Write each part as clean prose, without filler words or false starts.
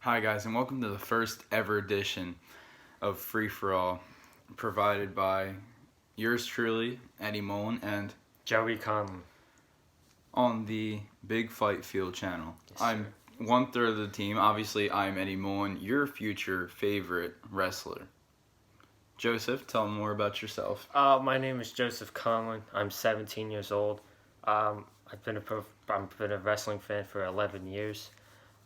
Hi guys, and welcome to the first ever edition of Free For All, provided by yours truly, Eddie Mullen, and Joey Conlin. on the Big Fight Field channel. Yes, I'm sir. 1/3 of the team. Obviously, I'm Eddie Mullen, your future favorite wrestler. Joseph, tell them more about yourself. My name is Joseph Conlin. I'm 17 years old. I've been a wrestling fan for 11 years.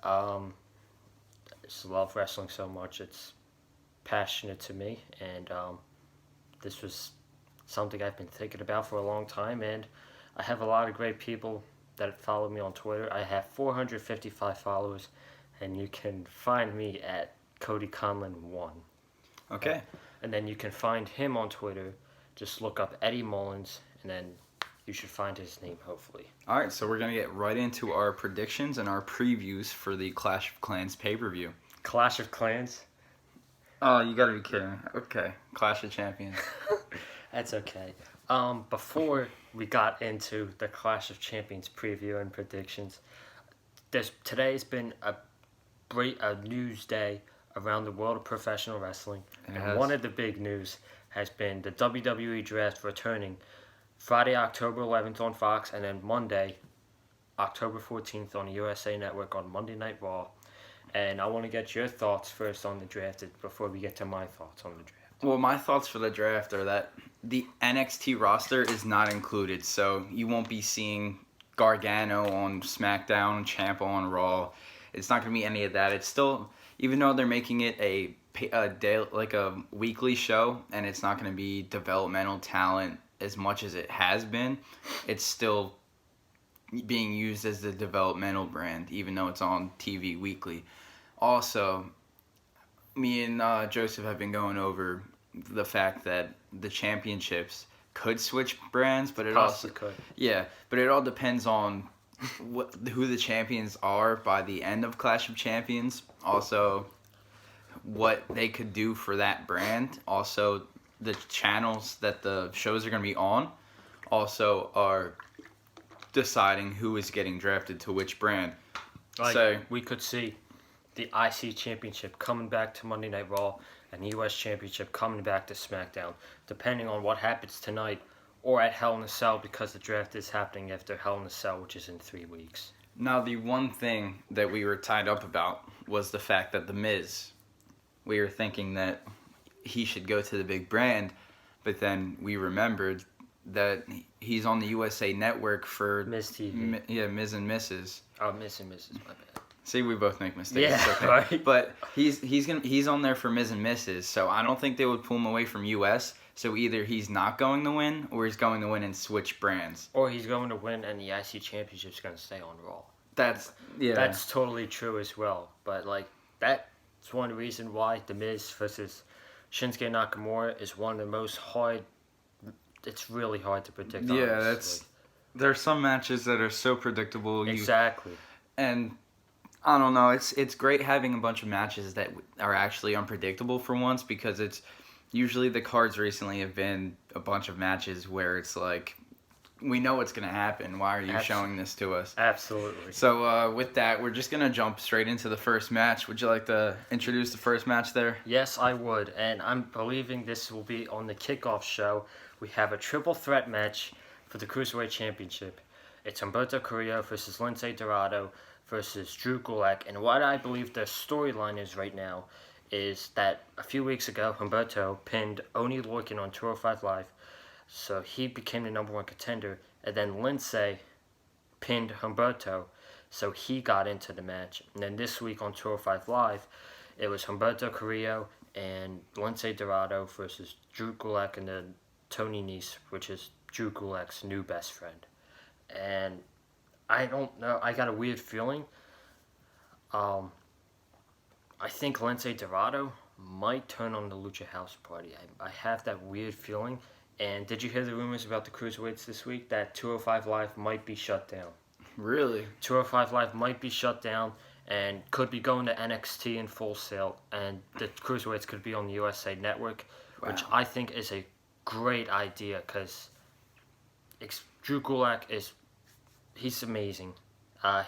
I just love wrestling so much. It's passionate to me, and this was something I've been thinking about for a long time. And I have a lot of great people that follow me on Twitter. I have 455 followers, and you can find me at Cody Conlin 1. Okay. And then you can find him on Twitter. Just look up Eddie Mullins, and then you should find his name, hopefully. All right, so we're going to get right into our predictions and our previews for the Clash of Clans pay-per-view. Clash of Clans? Oh, you got to be kidding. Okay, Clash of Champions. That's okay. Before we got into the Clash of Champions preview and predictions, today's been a news day around the world of professional wrestling. And one of the big news has been the WWE Draft returning Friday, October 11th on Fox, and then Monday, October 14th on the USA Network on Monday Night Raw. And I want to get your thoughts first on the draft before we get to my thoughts on the draft. Well, my thoughts for the draft are that the NXT roster is not included, so you won't be seeing Gargano on SmackDown, Ciampa on Raw. It's not going to be any of that. It's still, even though they're making it a day, like a weekly show, and it's not going to be developmental talent as much as it has been, it's still being used as the developmental brand, even though it's on TV weekly. Also, me and Joseph have been going over the fact that the championships could switch brands, but it Possibly could. Yeah, but it all depends on who the champions are by the end of Clash of Champions. Also, what they could do for that brand. Also, the channels that the shows are going to be on also are deciding who is getting drafted to which brand. So we could see the IC Championship coming back to Monday Night Raw and the US Championship coming back to SmackDown, depending on what happens tonight or at Hell in a Cell, because the draft is happening after Hell in a Cell, which is in 3 weeks. Now, the one thing that we were tied up about was the fact that The Miz, we were thinking that he should go to the big brand, but then we remembered that he's on the USA Network for Miz TV. Miz and Mrs. Oh, Miz and Mrs. My bad. See, we both make mistakes. Yeah, okay. right. But he's on there for Miz and Mrs. So I don't think they would pull him away from US. So either he's not going to win, or he's going to win and switch brands. Or he's going to win and the IC Championship's going to stay on Raw. That's totally true as well. But that's one reason why The Miz versus Shinsuke Nakamura is one of the most hard. It's really hard to predict. Yeah, there's some matches that are so predictable. Exactly. And I don't know. It's great having a bunch of matches that are actually unpredictable for once, because it's usually the cards recently have been a bunch of matches where it's like, we know what's going to happen. Why are you showing this to us? Absolutely. So with that, we're just going to jump straight into the first match. Would you like to introduce the first match there? Yes, I would. And I'm believing this will be on the kickoff show. We have a triple threat match for the Cruiserweight Championship. It's Humberto Carrillo versus Lince Dorado versus Drew Gulak. And what I believe the storyline is right now is that a few weeks ago, Humberto pinned Oni Lorcan on 205 Live. So he became the number one contender. And then Lince pinned Humberto. So he got into the match. And then this week on 205 Live, it was Humberto Carrillo and Lince Dorado versus Drew Gulak and then Tony Nese, which is Drew Gulak's new best friend. And I don't know. I got a weird feeling. I think Lince Dorado might turn on the Lucha House Party. I have that weird feeling. And did you hear the rumors about the Cruiserweights this week? That 205 Live might be shut down. Really? 205 Live might be shut down and could be going to NXT in Full Sail. And the Cruiserweights could be on the USA Network, which I think is a great idea, because Drew Gulak he's amazing.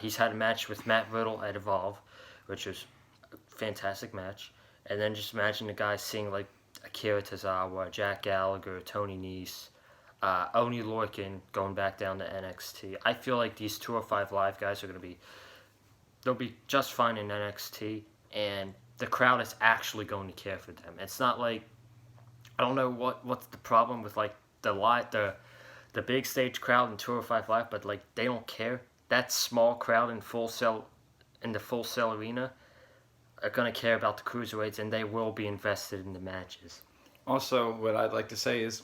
He's had a match with Matt Riddle at Evolve, which was fantastic match. And then just imagine the guys seeing like Akira Tozawa, Jack Gallagher, Tony Nese, Oni Lorcan going back down to NXT. I feel like these 205 Live guys are they'll be just fine in NXT, and the crowd is actually going to care for them. It's not like, I don't know what's the problem with like the big stage crowd in 205 Live, but like they don't care. That small crowd in the Full Sail Arena are going to care about the cruiserweights, and they will be invested in the matches. Also, what I'd like to say is,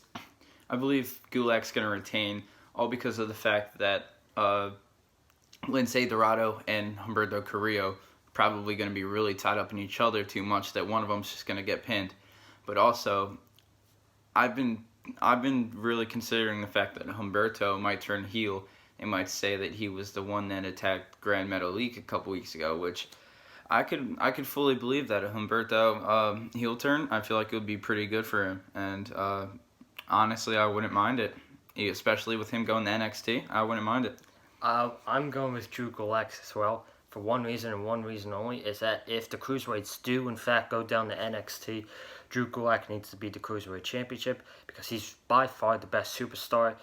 I believe Gulak's going to retain, all because of the fact that Lince Dorado and Humberto Carrillo probably going to be really tied up in each other too much that one of them's just going to get pinned. But also, I've been really considering the fact that Humberto might turn heel and might say that he was the one that attacked Grand Metalik a couple weeks ago, which I could fully believe that a Humberto heel turn. I feel like it would be pretty good for him, and honestly, I wouldn't mind it, especially with him going to NXT. I wouldn't mind it. I'm going with Drew Gulak as well, for one reason and one reason only, is that if the Cruiserweights do in fact go down to NXT, Drew Gulak needs to be the Cruiserweight Championship, because he's by far the best superstar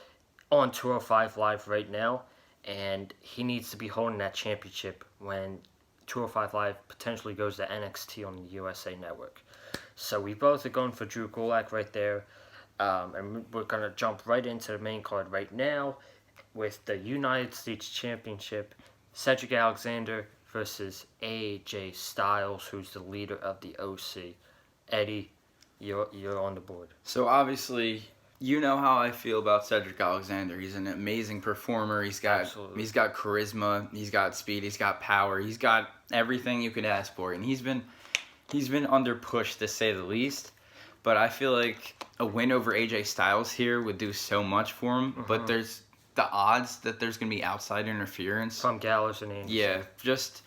on 205 Live right now, and he needs to be holding that championship when 205 Live potentially goes to NXT on the USA Network. So we both are going for Drew Gulak right there, and we're going to jump right into the main card right now with the United States Championship, Cedric Alexander versus AJ Styles, who's the leader of the OC. Eddie, you're on the board. So obviously, you know how I feel about Cedric Alexander. He's an amazing performer. He's got charisma. He's got speed. He's got power. He's got everything you could ask for, and he's been under pushed to say the least. But I feel like a win over AJ Styles here would do so much for him. Mm-hmm. But there's the odds that there's going to be outside interference. From Gallows and Anderson. Yeah, just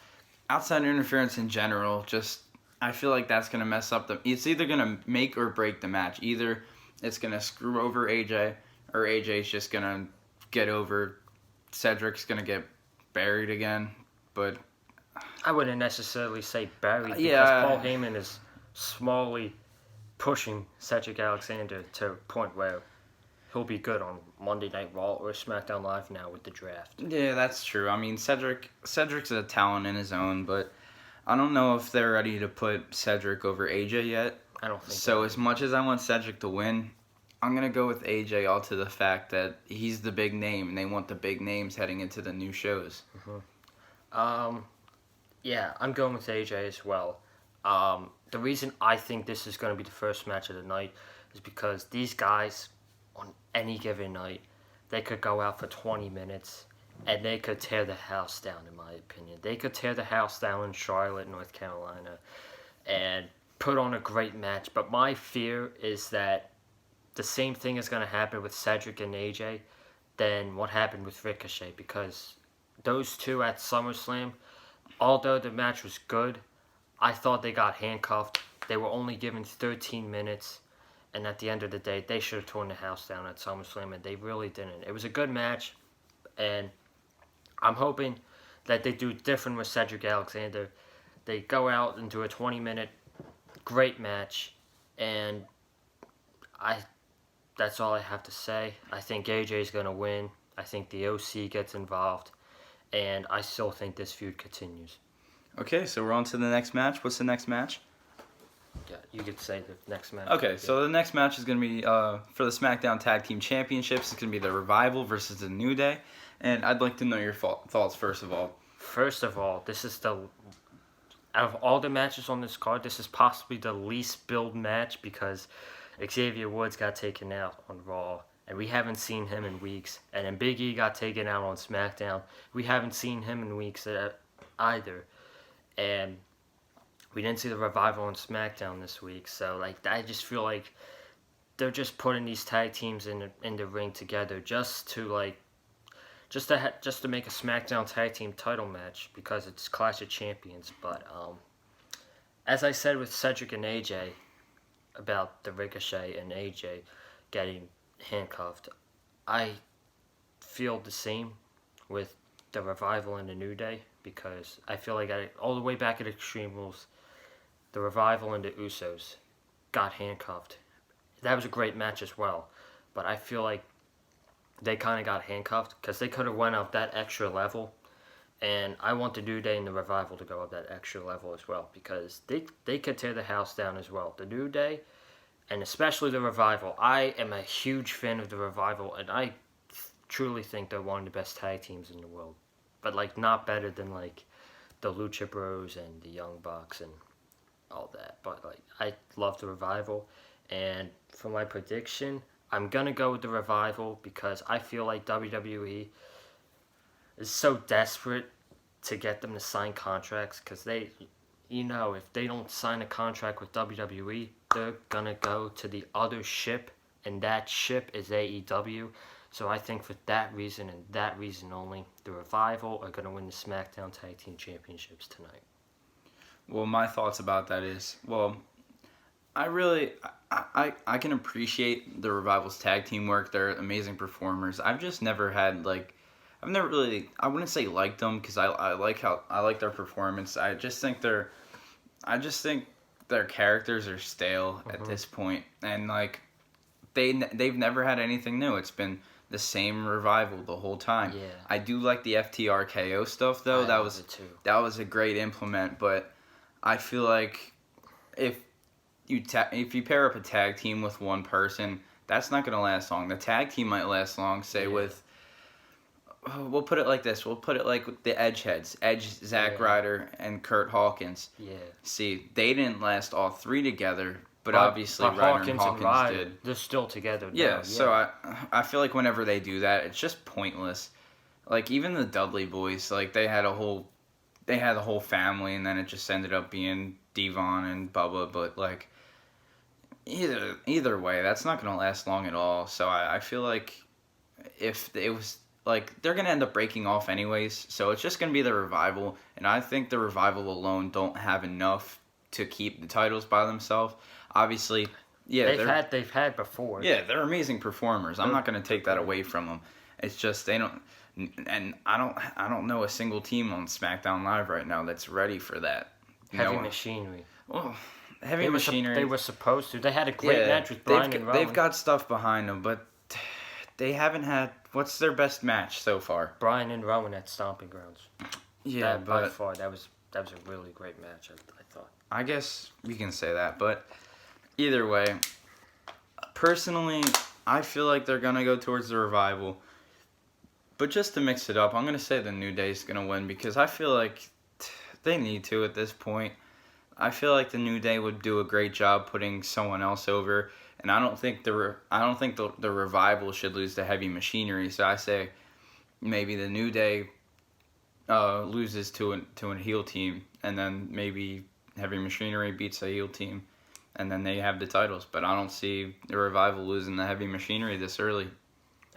outside interference in general. Just, I feel like that's going to mess up it's either going to make or break the match. Either it's going to screw over AJ, or AJ's just going to get over. Cedric's going to get buried again. But I wouldn't necessarily say buried, because Paul Heyman is smallly pushing Cedric Alexander to a point where he'll be good on Monday Night Raw or SmackDown Live now with the draft. Yeah, that's true. I mean, Cedric's a talent in his own, but I don't know if they're ready to put Cedric over AJ yet. I don't think so. As much as I want Cedric to win, I'm going to go with AJ all to the fact that he's the big name, and they want the big names heading into the new shows. Mm-hmm. Yeah, I'm going with AJ as well. The reason I think this is going to be the first match of the night is because these guys, on any given night, they could go out for 20 minutes and they could tear the house down, in my opinion. They could tear the house down in Charlotte, North Carolina, and put on a great match. But my fear is that the same thing is going to happen with Cedric and AJ than what happened with Ricochet, because those two at SummerSlam, although the match was good, I thought they got handcuffed. They were only given 13 minutes. And at the end of the day, they should have torn the house down at SummerSlam, and they really didn't. It was a good match, and I'm hoping that they do different with Cedric Alexander. They go out and do a 20-minute great match, and that's all I have to say. I think AJ's going to win. I think the OC gets involved, and I still think this feud continues. Okay, so we're on to the next match. What's the next match? Yeah, you could say the next match. Okay, so the next match is going to be for the SmackDown Tag Team Championships. It's going to be the Revival versus the New Day. And I'd like to know your thoughts first of all. First of all, this is out of all the matches on this card, this is possibly the least build match, because Xavier Woods got taken out on Raw, and we haven't seen him in weeks. And then Big E got taken out on SmackDown. We haven't seen him in weeks either. And we didn't see the Revival on SmackDown this week, so I just feel like they're just putting these tag teams in the ring together just to make a SmackDown tag team title match, because it's Clash of Champions. But as I said with Cedric and AJ about the Ricochet and AJ getting handcuffed, I feel the same with the Revival and the New Day, because I feel like all the way back at Extreme Rules, the Revival and the Usos got handcuffed. That was a great match as well, but I feel like they kind of got handcuffed because they could have went up that extra level, and I want the New Day and the Revival to go up that extra level as well, because they could tear the house down as well. The New Day, and especially the Revival. I am a huge fan of the Revival, and I truly think they're one of the best tag teams in the world. But, like, not better than, like, the Lucha Bros and the Young Bucks and all that. But, like, I love the Revival. And for my prediction, I'm going to go with the Revival because I feel like WWE is so desperate to get them to sign contracts because they, if they don't sign a contract with WWE, they're going to go to the other ship, and that ship is AEW. So I think for that reason and that reason only, the Revival are going to win the SmackDown Tag Team Championships tonight. Well, my thoughts about that is, well, I can appreciate the Revival's tag team work. They're amazing performers. I've just never had, like, I've never really, I wouldn't say liked them because I like their performance. I just think their characters are stale at this point, and like they've never had anything new. It's been the same Revival the whole time. Yeah. I do like the FTRKO stuff though. That was a great implement, but I feel like if you pair up a tag team with one person, that's not going to last long. The tag team might last long, with, we'll put it like this. We'll put it like the Edge heads. Edge, Zack Ryder, and Kurt Hawkins. Yeah. See, they didn't last all three together, but obviously Ryder and Hawkins did. They're still together now. Yeah, so I feel like whenever they do that, it's just pointless. Like, even the Dudley Boys, like, they had a whole family, and then it just ended up being Devon and Bubba, but, like, either way, that's not going to last long at all. So I feel like if it was, like, they're going to end up breaking off anyways, so it's just going to be the Revival, and I think the Revival alone don't have enough to keep the titles by themselves. Obviously, they've had before. Yeah, they're amazing performers. I'm not going to take that away from them. It's just they don't, and I don't know a single team on SmackDown Live right now that's ready for that. Heavy Machinery. Well, Heavy Machinery. They were supposed to. They had a great match with Bryan and Rowan. They've got stuff behind them, but they haven't had. What's their best match so far? Bryan and Rowan at Stomping Grounds. Yeah, by far that was a really great match. I thought. I guess we can say that, but either way, personally, I feel like they're gonna go towards the Revival. But just to mix it up, I'm gonna say the New Day's gonna win because I feel like they need to at this point. I feel like the New Day would do a great job putting someone else over, and I don't think the Revival should lose to Heavy Machinery. So I say maybe the New Day loses to a heel team, and then maybe Heavy Machinery beats a heel team, and then they have the titles. But I don't see the Revival losing the Heavy Machinery this early.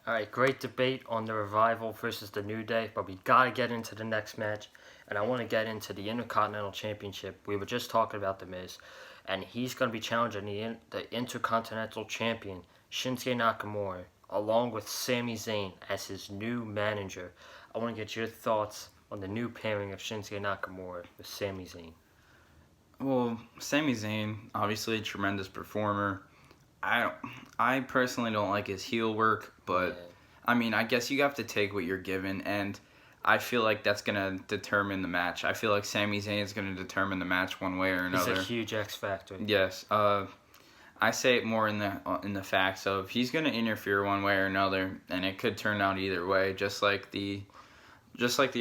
All right, great debate on the Revival versus the New Day, but we got to get into the next match, and I want to get into the Intercontinental Championship. We were just talking about The Miz, and he's going to be challenging the Intercontinental Champion, Shinsuke Nakamura, along with Sami Zayn as his new manager. I want to get your thoughts on the new pairing of Shinsuke Nakamura with Sami Zayn. Well, Sami Zayn, obviously a tremendous performer. I personally don't like his heel work, but I mean, I guess you have to take what you're given, and I feel like that's gonna determine the match. I feel like Sami Zayn is gonna determine the match one way or another. He's a huge X factor. Yes. I say it more in the facts of he's gonna interfere one way or another, and it could turn out either way. Just like the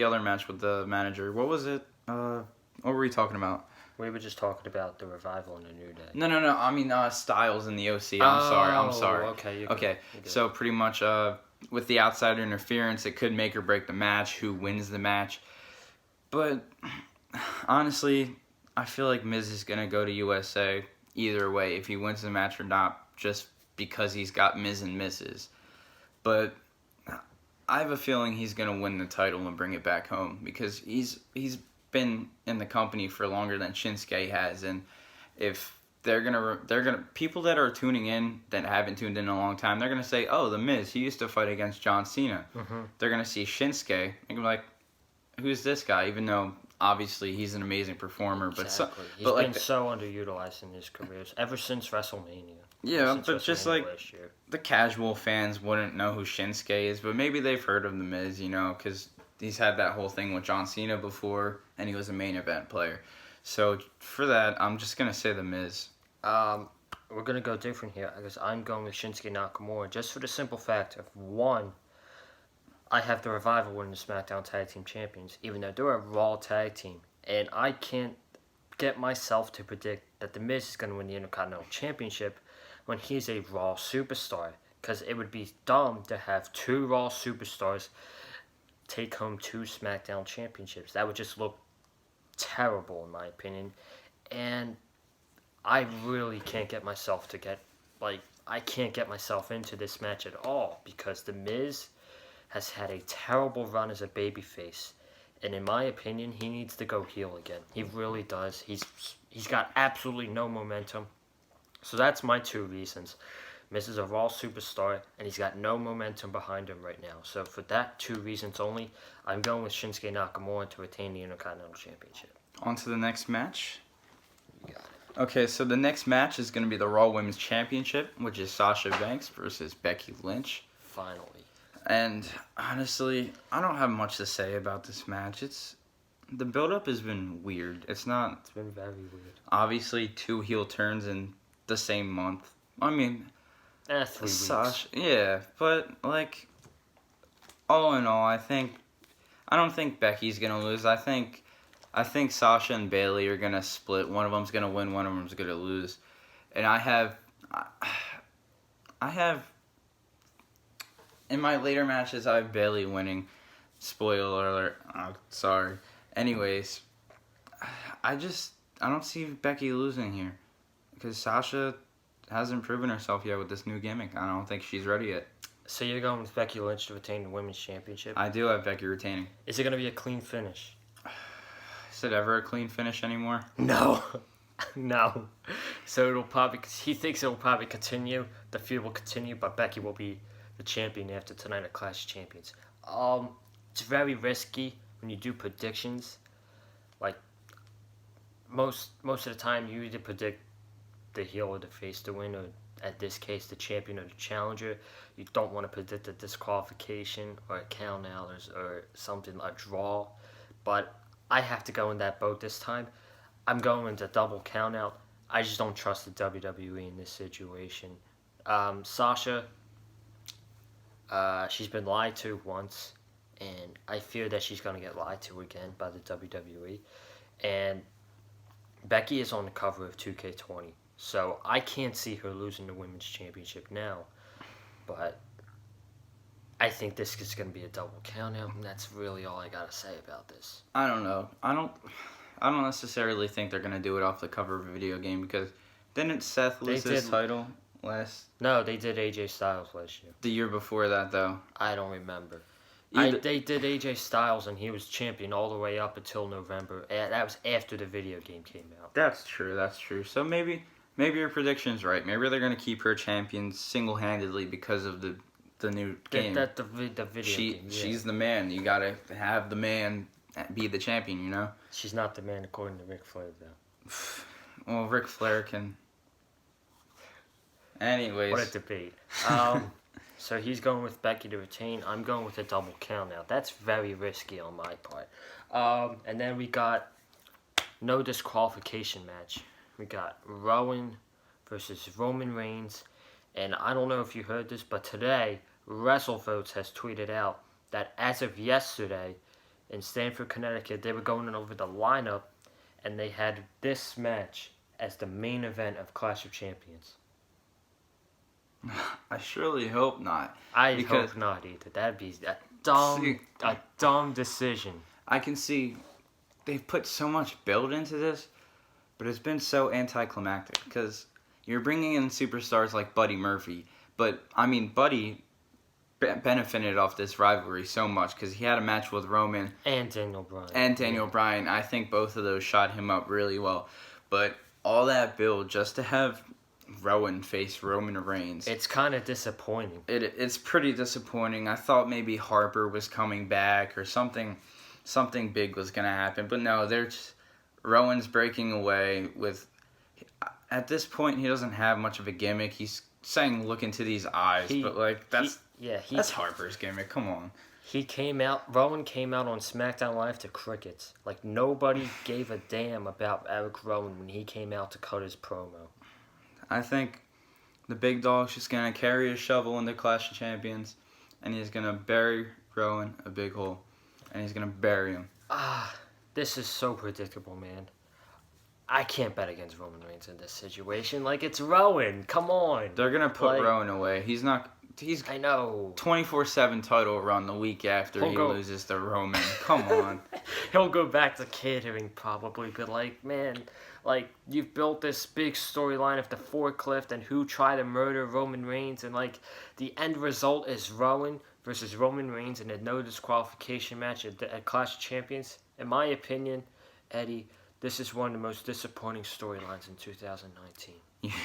other match with the manager. What was it? What were we talking about? We were just talking about the Revival and the New Day. No. I mean, Styles and the OC. I'm sorry. Okay. Okay. So pretty much, with the outsider interference, it could make or break the match. Who wins the match? But honestly, I feel like Miz is gonna go to USA either way if he wins the match or not, just because he's got Miz and Mrs. But I have a feeling he's gonna win the title and bring it back home because he's been in the company for longer than Shinsuke has, and if they're gonna people that are tuning in that haven't tuned in a long time, they're gonna say, "Oh, the Miz, he used to fight against John Cena." Mm-hmm. They're gonna see Shinsuke and be like, who's this guy? Even though obviously he's an amazing performer, Exactly. He's but been like so underutilized in his career ever since WrestleMania. yeah, Since but just WrestleMania like last year. the casual fans wouldn't know who Shinsuke is, but maybe they've heard of The Miz, because he's had that whole thing with John Cena before, and he was a main event player. So for that, I'm just gonna say The Miz. We're gonna go different here because I'm going with Shinsuke Nakamura just for the simple fact of one, I have the Revival winning the SmackDown Tag Team Champions, even though they're a Raw tag team, and I can't get myself to predict that The Miz is gonna win the Intercontinental Championship when he's a Raw superstar. Because it would be dumb to have two Raw superstars take home two SmackDown championships. That would just look terrible, in my opinion. And I really can't get myself to I can't get myself into this match at all because The Miz has had a terrible run as a babyface. And in my opinion, he needs to go heel again. He really does. He's got absolutely no momentum. So that's my two reasons. Miz is a Raw superstar, and he's got no momentum behind him right now. So for that two reasons only, I'm going with Shinsuke Nakamura to retain the Intercontinental Championship. On to the next match. You got it. Okay, so the next match is going to be the Raw Women's Championship, which is Sasha Banks versus Becky Lynch. Finally. And honestly, I don't have much to say about this match. The build-up has been weird. It's been very weird. Obviously, two heel turns in the same month. I mean, 3 weeks. Yeah, but like, all in all, I don't think Becky's gonna lose. I think Sasha and Bayley are gonna split. One of them's gonna win. One of them's gonna lose. And I have in my later matches, I have Bayley winning. Spoiler alert. Oh, sorry. Anyways, I don't see Becky losing here because Sasha hasn't proven herself yet with this new gimmick. I don't think she's ready yet. So you're going with Becky Lynch to retain the Women's Championship? I do have Becky retaining. Is it going to be a clean finish? Is it ever a clean finish anymore? No. No. So he thinks it'll probably continue. The feud will continue, but Becky will be the champion after tonight at Clash of Champions. It's very risky when you do predictions. Like, most of the time, you either predict the heel or the face to win, or at this case, the champion or the challenger. You don't want to predict a disqualification or a count out or something, a draw. But I have to go in that boat this time. I'm going into double count out. I just don't trust the WWE in this situation. Sasha, she's been lied to once, and I fear that she's going to get lied to again by the WWE. And Becky is on the cover of 2K20, so I can't see her losing the Women's Championship now. But I think this is going to be a double count out, and that's really all I got to say about this. I don't know. I don't necessarily think they're gonna do it off the cover of a video game because didn't Seth lose his title last? No, they did AJ Styles last year. The year before that, though. I don't remember. They did AJ Styles, and he was champion all the way up until November. That was after the video game came out. That's true. So maybe your prediction's right. Maybe they're gonna keep her champion single-handedly because of the new game. The video game. Yeah. She's the man. You gotta have the man be the champion, you know? She's not the man according to Ric Flair, though. Well, Ric Flair can... Anyways. What a debate. So he's going with Becky to retain. I'm going with a double count out. That's very risky on my part. And then we got no disqualification match. We got Rowan versus Roman Reigns. And I don't know if you heard this, but today, WrestleVotes has tweeted out that as of yesterday, in Stamford, Connecticut, they were going over the lineup, and they had this match as the main event of Clash of Champions. I surely hope not. I hope not either. That'd be a dumb decision. I can see they've put so much build into this, but it's been so anticlimactic because you're bringing in superstars like Buddy Murphy, but I mean Buddy benefited off this rivalry so much because he had a match with Roman and Daniel Bryan. I think both of those shot him up really well, but all that build just to have Rowan face Roman Reigns, it's kind of disappointing. It's pretty disappointing. I thought maybe Harper was coming back or something something big was gonna happen. But no, Rowan's breaking away with. At this point, he doesn't have much of a gimmick. He's saying, "Look into these eyes," but like that's Harper's gimmick. Come on. Rowan came out on SmackDown Live to crickets. Like, nobody gave a damn about Eric Rowan when he came out to cut his promo. I think the big dog's just going to carry a shovel in the Clash of Champions, and he's going to bury Rowan a big hole, and he's going to bury him. This is so predictable, man. I can't bet against Roman Reigns in this situation. Like, it's Rowan. Come on. They're going to put Rowan away. He's I know. 24/7 title run the week after he loses to Roman. Come on. He'll go back to catering probably, but like, man, like, you've built this big storyline of the forklift and who tried to murder Roman Reigns, and like, the end result is Rowan versus Roman Reigns in a no disqualification match at Clash of Champions. In my opinion, Eddie, this is one of the most disappointing storylines in 2019.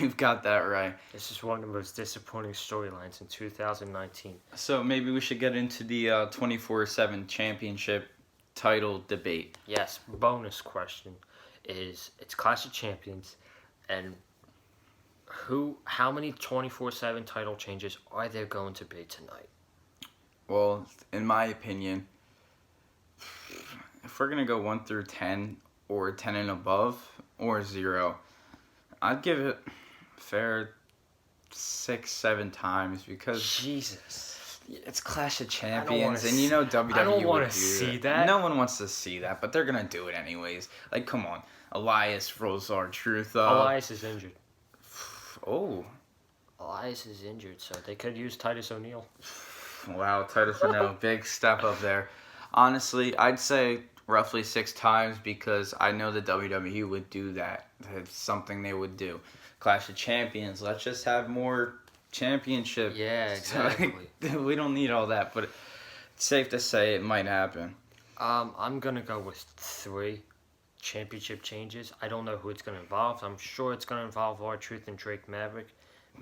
You've got that right. This is one of the most disappointing storylines in 2019. So maybe we should get into the 24/7 championship title debate. Yes, bonus question is, it's Clash of Champions, and how many 24/7 title changes are there going to be tonight? Well, in my opinion, if we're going to go 1 through 10, or 10 and above, or 0, I'd give it fair 6-7 times, because Jesus, it's Clash of Champions, and you know WWE I don't want would to do see it. that. No one wants to see that, but they're gonna do it anyways. Like, come on, Elias rolls R-Truth up. Elias is injured. Oh, Elias is injured, so they could use Titus O'Neil. Wow, Titus O'Neil, big step up there. Honestly, I'd say roughly 6 times, because I know the WWE would do that. It's something they would do. Clash of Champions, let's just have more championship. Yeah, exactly. We don't need all that, but it's safe to say it might happen. I'm going to go with 3 championship changes. I don't know who it's going to involve. I'm sure it's going to involve R-Truth and Drake Maverick.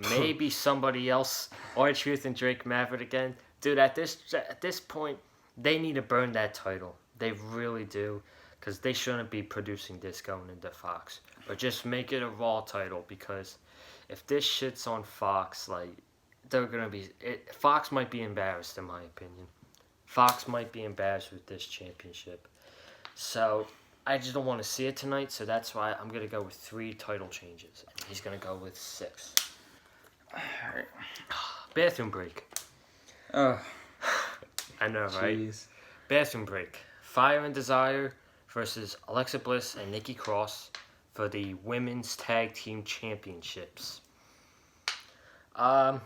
Maybe somebody else, R-Truth and Drake Maverick again. Dude, at this point, they need to burn that title. They really do, because they shouldn't be producing this going into Fox. Or just make it a Raw title, because if this shit's on Fox, like, they're going to be... Fox might be embarrassed, in my opinion. Fox might be embarrassed with this championship. So, I just don't want to see it tonight, so that's why I'm going to go with 3 title changes. And he's going to go with 6. Alright. Bathroom break. Oh, I know, right? jeez. Bathroom break. Fire and Desire versus Alexa Bliss and Nikki Cross for the Women's Tag Team Championships. I'm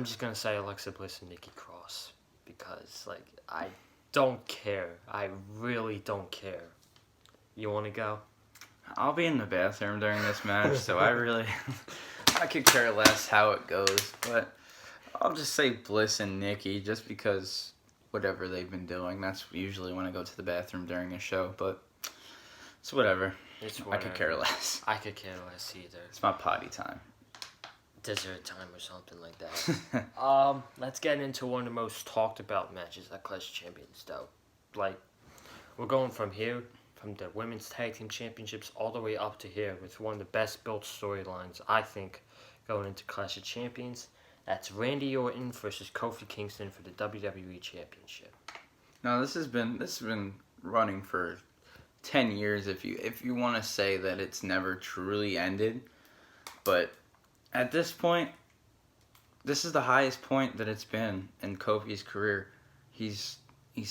just going to say Alexa Bliss and Nikki Cross, because, like, I don't care. I really don't care. You want to go? I'll be in the bathroom during this match, so I could care less how it goes, but I'll just say Bliss and Nikki, just because whatever they've been doing. That's usually when I go to the bathroom during a show, but it's whatever. I could care less. I could care less either. It's my potty time. Dessert time or something like that. Let's get into one of the most talked about matches at Clash of Champions, though. Like, we're going from here, from the Women's Tag Team Championships, all the way up to here, with one of the best built storylines, I think, going into Clash of Champions. That's Randy Orton versus Kofi Kingston for the WWE Championship. No, this has been running for 10 years, if you want to say that it's never truly ended. But at this point, this is the highest point that it's been in Kofi's career. He's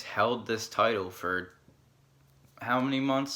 held this title for how many months?